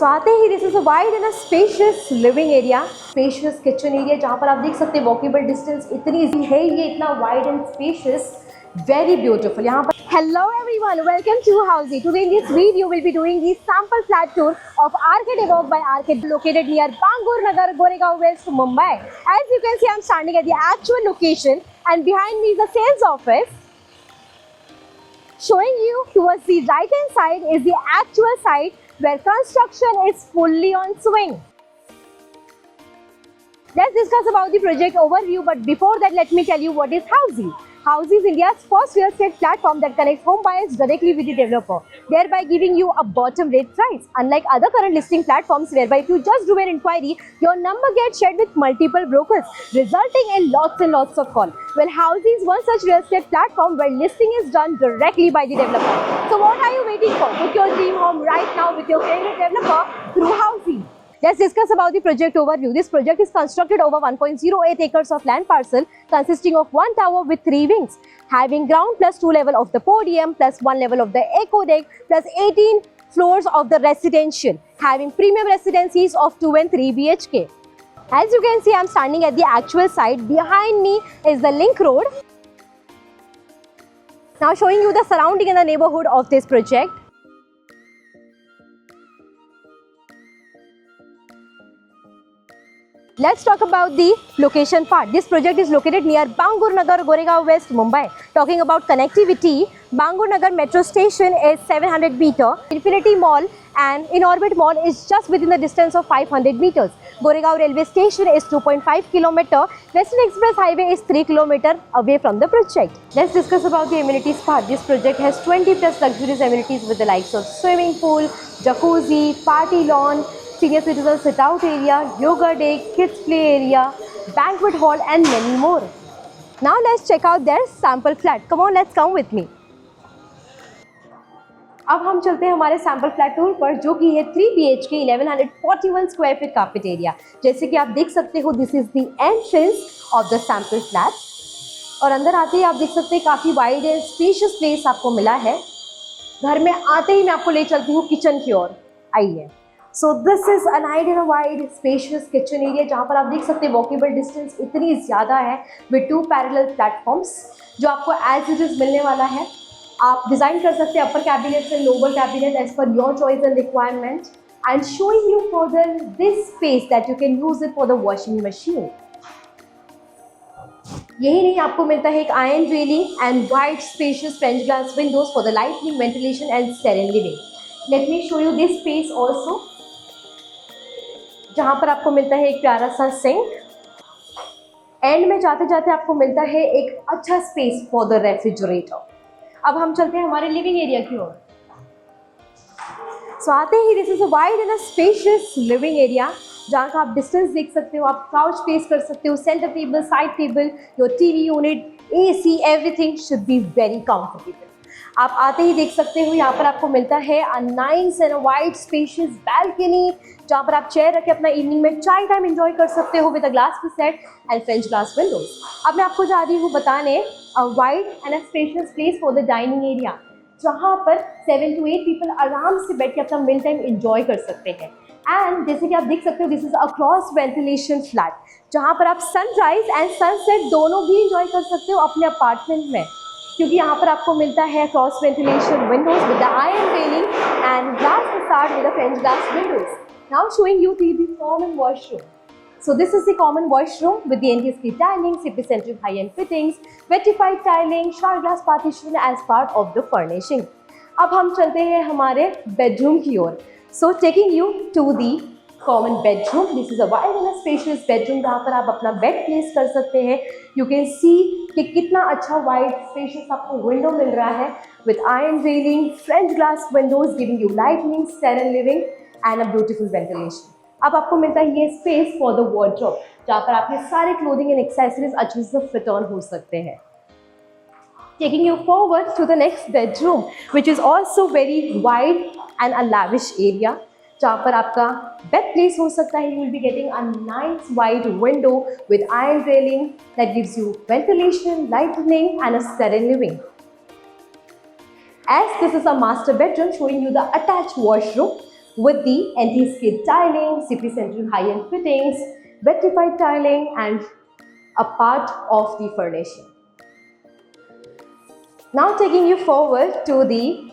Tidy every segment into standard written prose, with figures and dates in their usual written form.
तो आते ही this is a wide and a spacious living area, spacious kitchen area जहाँ पर आप देख सकते हैं वॉकेबल डिस्टेंस इतनी इजी है, ये इतना wide and spacious, very beautiful. यहाँ पर hello everyone, welcome to Housiey. Today in this video will be doing the sample flat tour of Orchid Evoq by Orchid located near Bangur Nagar, Goregaon West, Mumbai. As you can see, I'm standing at the actual location and behind me is the sales office. Showing you towards the right hand side is the actual site where construction is fully on swing. Let's discuss about the project overview, but before that let me tell you what is Housy. Housy is India's first real estate platform that connects home buyers directly with the developer, thereby giving you a bottom rate price. Unlike other current listing platforms whereby if you just do an inquiry, your number gets shared with multiple brokers, resulting in lots and lots of calls. Well, Housy is one such real estate platform where listing is done directly by the developer. So what are you waiting for? Book your dream home right now with your favorite developer through Housy. Let's discuss about the project overview. This project is constructed over 1.08 acres of land parcel consisting of one tower with 3 wings, having ground plus 2 level of the podium plus 1 level of the eco deck plus 18 floors of the residential, having premium residencies of 2 and 3 BHK. As you can see, I'm standing at the actual site. Behind me is the link road. Now showing you the surrounding and the neighborhood of this project. Let's talk about the location part. This project is located near Bangur Nagar, Goregaon West, Mumbai. Talking about connectivity, Bangur Nagar metro station is 700 meter. Infinity Mall and In-Orbit Mall is just within the distance of 500 meters. Goregaon railway station is 2.5 km. Western Express Highway is 3 km away from the project. Let's discuss about the amenities part. This project has 20 plus luxurious amenities with the likes of swimming pool, jacuzzi, party lawn, senior citizen sit-out area, yoga deck, kids play area, banquet hall and many more. Now let's check out their sample flat. Come on, let's come with me. अब हम चलते हैं हमारे sample flat tour पर, जो कि है 3 BHK 1141 square feet carpet area. जैसे कि आप देख सकते हो, this is the entrance of the sample flat और अंदर आते ही आप देख सकते हैं काफ़ी वाइड एंड स्पेशियस प्लेस आपको मिला है। घर में आते ही मैं आपको ले चलती हूँ किचन की ओर, आइए। So this is a night in a wide spacious kitchen area जहाँ पर आप देख सकते हैं वॉकेबल डिस्टेंस इतनी ज़्यादा है विद 2 पैरेलल प्लेटफॉर्म्स जो आपको एज इट इज मिलने वाला है। आप डिज़ाइन कर सकते हैं upper cabinet and lower cabinet as per your choice and requirement. And showing you further this space that you can use it for the washing machine. यही नहीं, आपको मिलता है एक iron railing and wide spacious French glass windows for the lightning, ventilation and sterling living. Let me show you this space also, जहाँ पर आपको मिलता है एक प्यारा सा सिंक। एंड में जाते जाते आपको मिलता है एक अच्छा स्पेस फॉर द रेफ्रिजरेटर। अब हम चलते हैं हमारे लिविंग एरिया की ओर। सो आते ही this is a wide and a spacious living area जहाँ का आप डिस्टेंस देख सकते हो, आप काउच स्पेस कर सकते हो, centre table, side table, your TV unit, AC, everything should be very comfortable. आप आते ही देख सकते हो यहाँ पर आपको मिलता है a nice and wide spacious balcony जहाँ पर आप चेयर रखे अपना इवनिंग में चाय टाइम एंजॉय कर सकते हो विद अ ग्लास की set and French glass Windows. अब मैं आपको जा रही हूँ बताने अ wide and a spacious place for the dining area जहाँ पर 7 to 8 पीपल आराम से बैठ के अपना मील टाइम एंजॉय कर सकते हैं। एंड जैसे कि आप देख सकते हो, this is a cross ventilation flat जहाँ पर आप सनराइज एंड सनसेट दोनों भी एंजॉय कर सकते हो अपने अपार्टमेंट में, क्योंकि यहाँ पर आपको मिलता है cross ventilation Windows with the iron railing and glass facade with the French glass windows. Now showing you the common washroom. So this is the common washroom with the NTSC tiling, CP-centric high-end fittings, rectified tiling, shower glass partition as part of the furnishing. अब हम चलते हैं हमारे bedroom की ओर। So taking you to the common bedroom. This is a wide and a spacious bedroom जहाँ पर आप अपना बेड प्लेस कर सकते हैं। You can see कि कितना अच्छा वाइड स्पेशियस आपको विंडो मिल रहा है with iron railing, French glass windows giving you lightning, serene living and a beautiful ventilation. अब आपको मिलता है ये स्पेस फॉर द वार्डरोब जहाँ पर आपके सारे क्लोथिंग एंड एक्सेसरीज अच्छे से फिट ऑन हो सकते हैं। Taking you forward to the next bedroom, which is also very wide and a lavish area, जहाँ पर आपका बेड प्लेस हो सकता है। You will be getting a nice wide window with iron railing that gives you ventilation, lighting and a serene living. As this is a master bedroom, showing you the attached washroom with the anti-skid tiling, CP Central high-end fittings, rectified tiling, and a part of the furnishing. Now taking you forward to the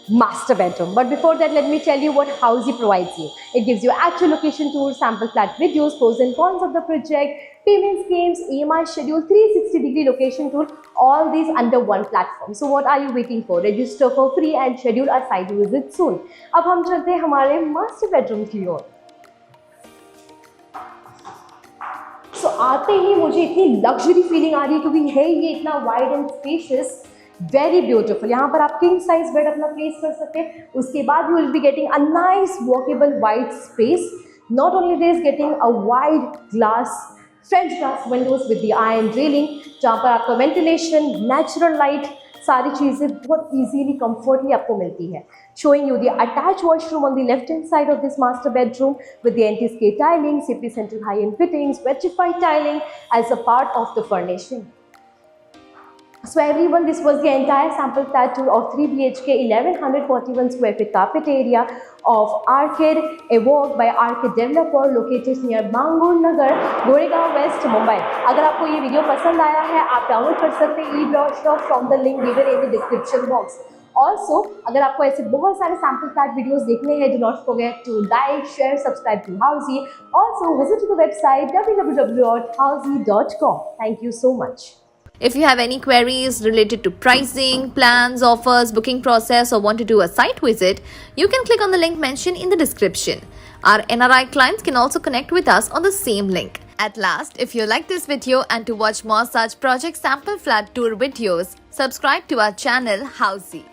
master bedroom. But before that, let me tell you what Housey provides you. It gives you actual location tours, sample flat videos, pros and cons of the project, payment schemes, EMI schedule, 360-degree location tour, all these under one platform. So what are you waiting for? Register for free and schedule a site visit soon. अब हम चलते हैं हमारे master bedroom की ओर. So आते ही मुझे इतनी luxury feeling आ रही है क्योंकि है ये इतना wide and spacious, very beautiful. यहाँ पर आप किंग साइज बेड अपना प्लेस कर सकते हैं. उसके बाद you will be getting a nice walkable wide space. Not only this, getting a wide glass French glass Windows with the iron railing, जहाँ पर आपका वेंटिलेशन, नेचुरल लाइट, सारी चीज़ें बहुत इजीली कंफर्टली आपको मिलती है. Showing you the attached washroom on the left hand side of this master bedroom with the anti-skid tiling, CP Central high-end fittings, rectified tiling as a part of the furnishing. So everyone, this was the entire sample flat tour of 3 BHK 1141 square feet carpet area of Arcade Evoke by Arcade Developer located near Bangur Nagar, Goregaon West, Mumbai. अगर आपको ये video पसंद आया है, आप download कर सकते हैं e-brochure from the link given in the description box. Also, अगर आपको ऐसे बहुत सारे sample flat videos देखने हैं, do not forget to like, share, subscribe to Housey. Also, visit the website www.housey.com. Thank you so much. If you have any queries related to pricing, plans, offers, booking process, or want to do a site visit, you can click on the link mentioned in the description. Our NRI clients can also connect with us on the same link. At last, if you like this video and to watch more such project sample flat tour videos, subscribe to our channel Housey.